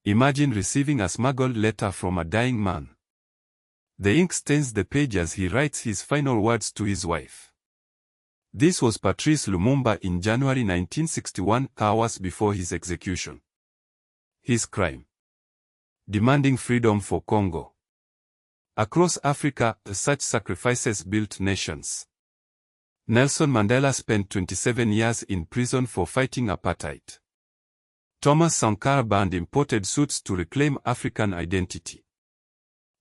Imagine receiving a smuggled letter from a dying man. The ink stains the page as he writes his final words to his wife. This was Patrice Lumumba in January 1961, hours before his execution. His crime: demanding freedom for Congo. Across Africa, such sacrifices built nations. Nelson Mandela spent 27 years in prison for fighting apartheid. Thomas Sankara banned imported suits to reclaim African identity.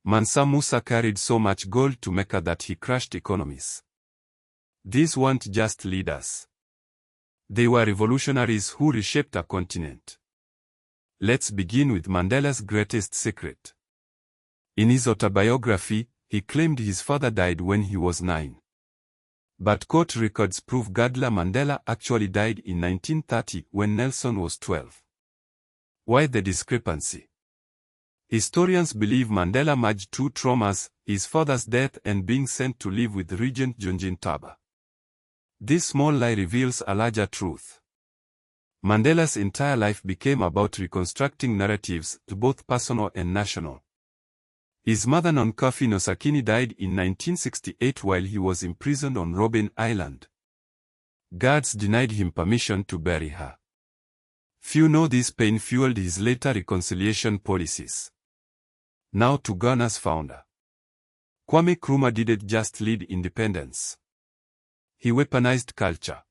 Mansa Musa carried so much gold to Mecca that he crushed economies. These weren't just leaders. They were revolutionaries who reshaped a continent. Let's begin with Mandela's greatest secret. In his autobiography, he claimed his father died when he was 9. But court records prove Gadla Mandela actually died in 1930 when Nelson was 12. Why the discrepancy? Historians believe Mandela merged two traumas, his father's death and being sent to live with Regent Jonjin Taba. This small lie reveals a larger truth. Mandela's entire life became about reconstructing narratives, both personal and national. His mother Nkrumah Nosakini died in 1968 while he was imprisoned on Robben Island. Guards denied him permission to bury her. Few know this pain fueled his later reconciliation policies. Now to Ghana's founder. Kwame Nkrumah didn't just lead independence. He weaponized culture.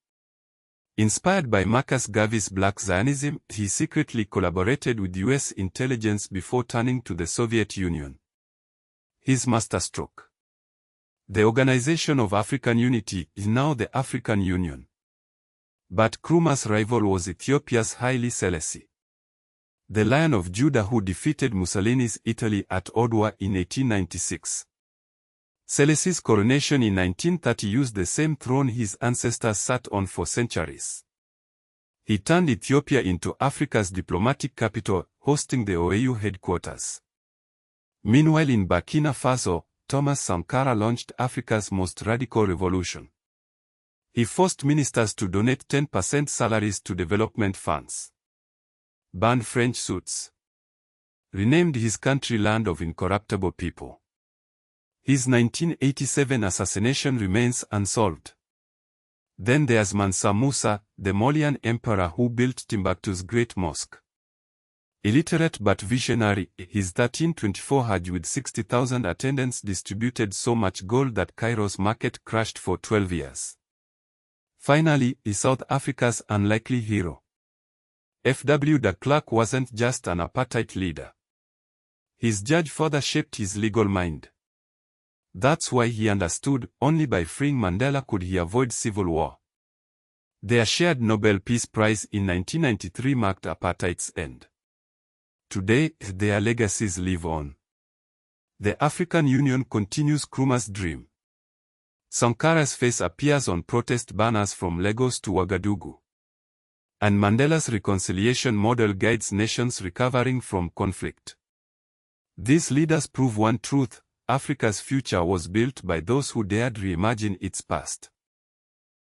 Inspired by Marcus Garvey's Black Zionism, he secretly collaborated with US intelligence before turning to the Soviet Union. His masterstroke. The Organization of African Unity is now the African Union. But Nkrumah's rival was Ethiopia's Haile Selassie, the Lion of Judah who defeated Mussolini's Italy at Odwa in 1896. Selassie's coronation in 1930 used the same throne his ancestors sat on for centuries. He turned Ethiopia into Africa's diplomatic capital, hosting the OAU headquarters. Meanwhile in Burkina Faso, Thomas Sankara launched Africa's most radical revolution. He forced ministers to donate 10% salaries to development funds, banned French suits, renamed his country Land of Incorruptible People. His 1987 assassination remains unsolved. Then there's Mansa Musa, the Malian emperor who built Timbuktu's Great Mosque. Illiterate but visionary, his 1324 Hajj with 60,000 attendants distributed so much gold that Cairo's market crashed for 12 years. Finally, is South Africa's unlikely hero. F.W. de Klerk wasn't just an apartheid leader. His judge further shaped his legal mind. That's why he understood, only by freeing Mandela could he avoid civil war. Their shared Nobel Peace Prize in 1993 marked apartheid's end. Today, their legacies live on. The African Union continues Nkrumah's dream. Sankara's face appears on protest banners from Lagos to Ouagadougou. And Mandela's reconciliation model guides nations recovering from conflict. These leaders prove one truth: Africa's future was built by those who dared reimagine its past.